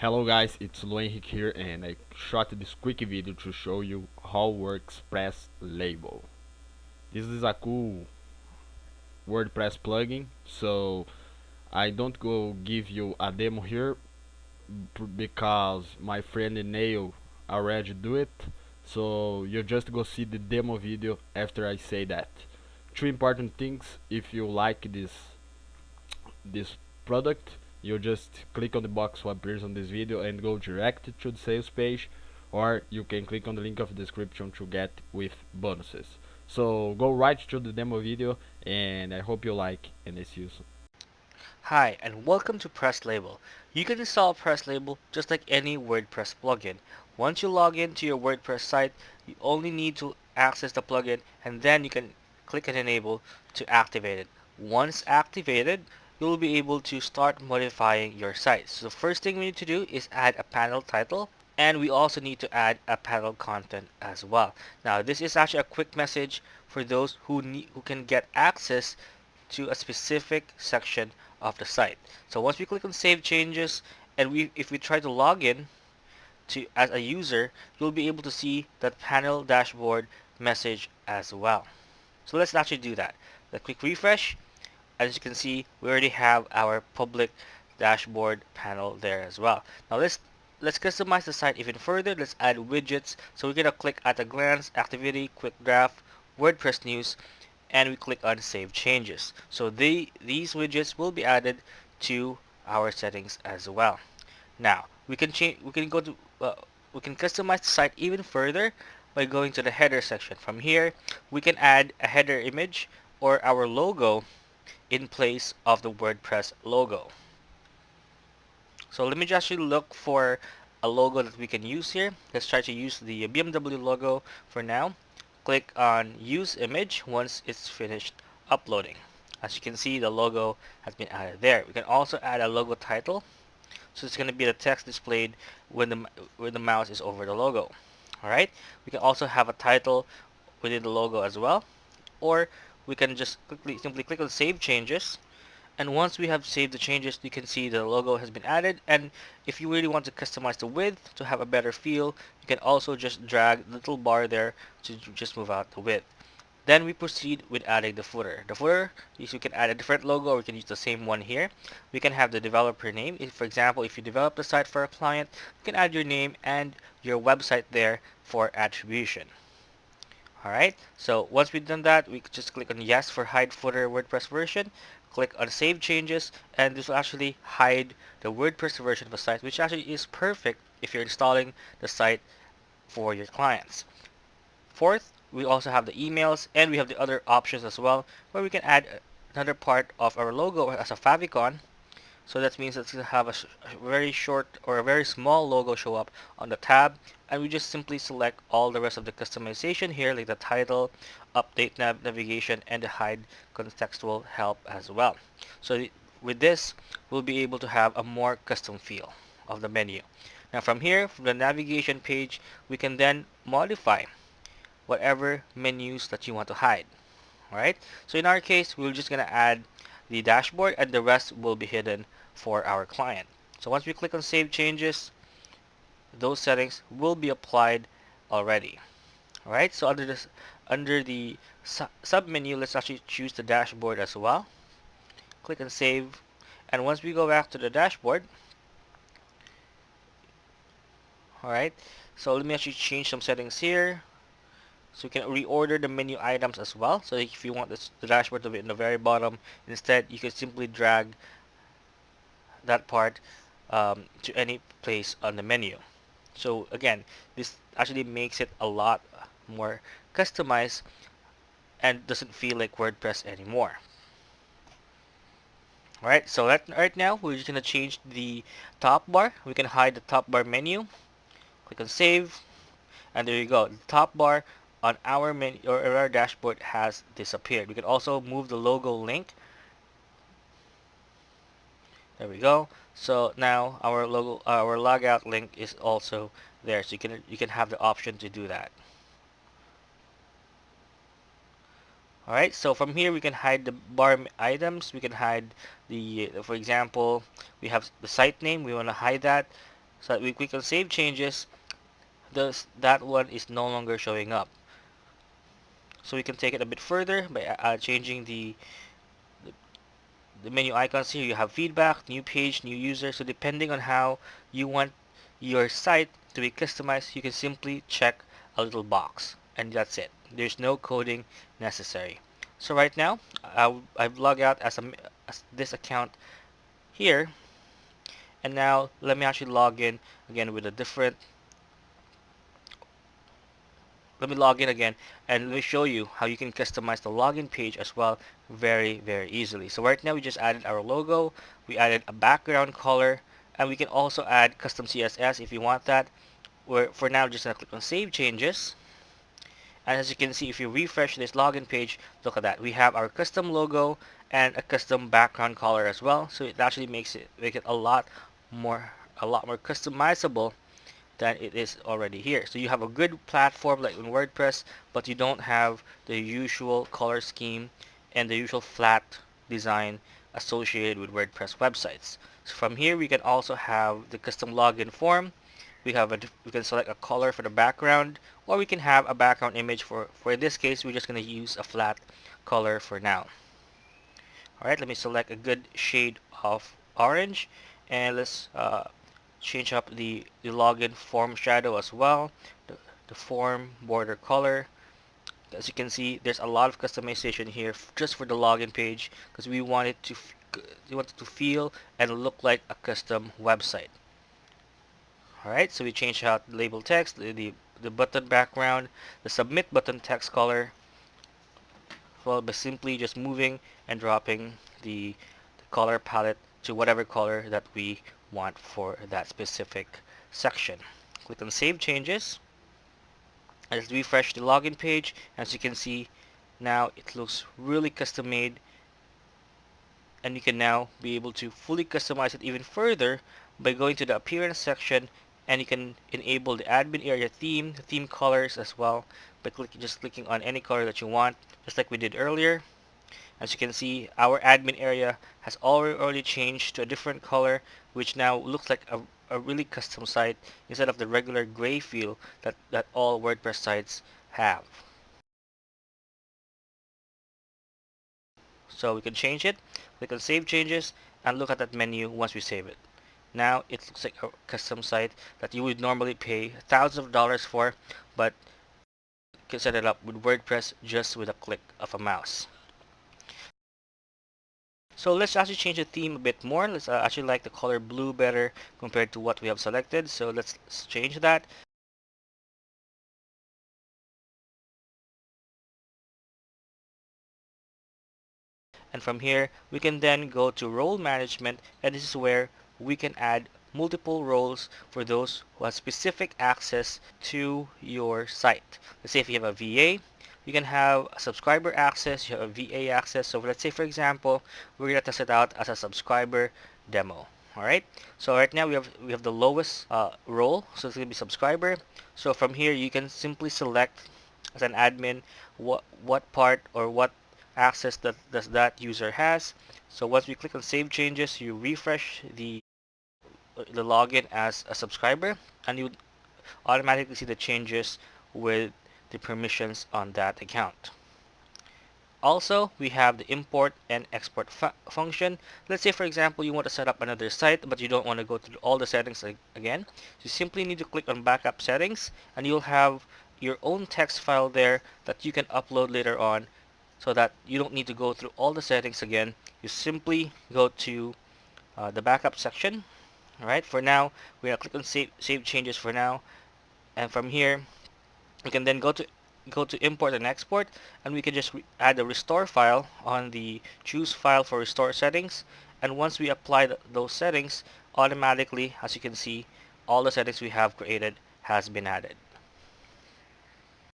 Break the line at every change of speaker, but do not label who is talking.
Hello guys, it's Lu Henrique here and I shot this quick video to show you how works Press Label. This is a cool WordPress plugin, so I don't go give you a demo here because my friend Neil already do it, so you just go see the demo video after I say that. Two important things: if you like this product, you just click on the box who appears on this video and go direct to the sales page, or you can click on the link of the description to get with bonuses. So go right to the demo video and I hope you like, and I see you soon.
Hi, and welcome to Press Label. You can install Press Label just like any WordPress plugin. Once you log into your WordPress site, you only need to access the plugin and then you can click on Enable to activate it. Once activated, you'll be able to start modifying your site. So the first thing we need to do is add a panel title, and we also need to add a panel content as well. Now this is actually a quick message for those who can get access to a specific section of the site. So once we click on Save Changes, and if we try to log in to as a user, you'll be able to see that panel dashboard message as well. So let's actually do that. Let's quick refresh. As you can see, we already have our public dashboard panel there as well. Now let's customize the site even further. Let's add widgets. So we're gonna click at a glance, activity, quick draft, WordPress news, and we click on Save Changes. So these widgets will be added to our settings as well. Now we can change. We can customize the site even further by going to the header section. From here, we can add a header image or our logo in place of the WordPress logo. So let me just actually look for a logo that we can use here. Let's try to use the BMW logo for now. Click on use image once it's finished uploading. As you can see, the logo has been added there. We can also add a logo title. So it's going to be the text displayed when the mouse is over the logo. Alright, we can also have a title within the logo as well. Or we can just simply click on save changes, and once we have saved the changes, you can see the logo has been added. And if you really want to customize the width to have a better feel, you can also just drag the little bar there to just move out the width. Then we proceed with adding the footer. The footer, is you can add a different logo, or we can use the same one here. We can have the developer name. If, for example, if you develop the site for a client, you can add your name and your website there for attribution. Alright, so once we've done that, we just click on yes for hide footer WordPress version, click on save changes, and this will actually hide the WordPress version of the site, which actually is perfect if you're installing the site for your clients. Fourth, we also have the emails, and we have the other options as well, where we can add another part of our logo as a favicon. So that means it's going to have a very short or a very small logo show up on the tab, and we just simply select all the rest of the customization here, like the title, update navigation, and the hide contextual help as well. So with this, we'll be able to have a more custom feel of the menu. Now from here, from the navigation page, we can then modify whatever menus that you want to hide. Alright, so in our case, we're just going to add the dashboard, and the rest will be hidden for our client. So once we click on save changes, those settings will be applied already. Alright, so under the sub menu, let's actually choose the dashboard as well. Click on save, and once we go back to the dashboard, alright, so let me actually change some settings here. So you can reorder the menu items as well. So if you want the dashboard to be in the very bottom, instead you can simply drag that part to any place on the menu. So again, this actually makes it a lot more customized and doesn't feel like WordPress anymore. Alright, so right now we're just going to change the top bar. We can hide the top bar menu. Click on save, and there you go. The top bar on our menu or our dashboard has disappeared. We can also move the logo link. There we go. So now our logo, our logout link is also there. So you can have the option to do that. All right. So from here we can hide the bar items. We can hide the, for example, we have the site name. We want to hide that. So that we click on save changes, that one is no longer showing up. So we can take it a bit further by changing the menu icons here. You have feedback, new page, new user. So depending on how you want your site to be customized, you can simply check a little box, and that's it. There's no coding necessary. So right now, I've logged out as this account here, and now let me actually log in again with a different. Let me log in again, and let me show you how you can customize the login page as well very easily. So right now we just added our logo, we added a background color, and we can also add custom CSS if you want that. For now, just gonna click on save changes, and as you can see, if you refresh this login page, look at that, we have our custom logo and a custom background color as well. So it actually make it a lot more customizable than it is already here. So you have a good platform like in WordPress, but you don't have the usual color scheme and the usual flat design associated with WordPress websites. So from here we can also have the custom login form. We can select a color for the background, or we can have a background image. For this case, we're just going to use a flat color for now. Alright, let me select a good shade of orange, and let's change up the login form shadow as well, the form border color. As you can see, there's a lot of customization here just for the login page, because we want it to feel and look like a custom website. Alright, so we change out the label text, the button background, the submit button text color, well, by simply just moving and dropping the color palette to whatever color that we want for that specific section. Click on save changes. Let's refresh the login page. As you can see, now it looks really custom made, and you can now be able to fully customize it even further by going to the appearance section, and you can enable the admin area theme, the theme colors as well, by just clicking on any color that you want, just like we did earlier. As you can see, our admin area has already changed to a different color, which now looks like a really custom site instead of the regular gray feel that all WordPress sites have. So we can change it, click on save changes, and look at that menu once we save it. Now it looks like a custom site that you would normally pay thousands of dollars for, but you can set it up with WordPress just with a click of a mouse. So let's actually change the theme a bit more. Let's actually like the color blue better compared to what we have selected. So let's change that. And from here, we can then go to role management, and this is where we can add multiple roles for those who have specific access to your site. Let's say if you have a VA, you can have a subscriber access, you have a VA access. So let's say, for example, we're going to test it out as a subscriber demo. All right. So right now we have the lowest role, so it's going to be subscriber. So from here, you can simply select as an admin what part or what access that user has. So once we click on save changes, you refresh the login as a subscriber, and you automatically see the changes with the permissions on that account. Also, we have the import and export function. Let's say, for example, you want to set up another site, but you don't want to go through all the settings again. You simply need to click on backup settings, and you'll have your own text file there that you can upload later on, so that you don't need to go through all the settings again. You simply go to the backup section. Alright, for now, we're going to click on save changes for now. And from here, we can then go to import and export, and we can just add a restore file on the choose file for restore settings. And once we apply those settings, automatically, as you can see, all the settings we have created has been added.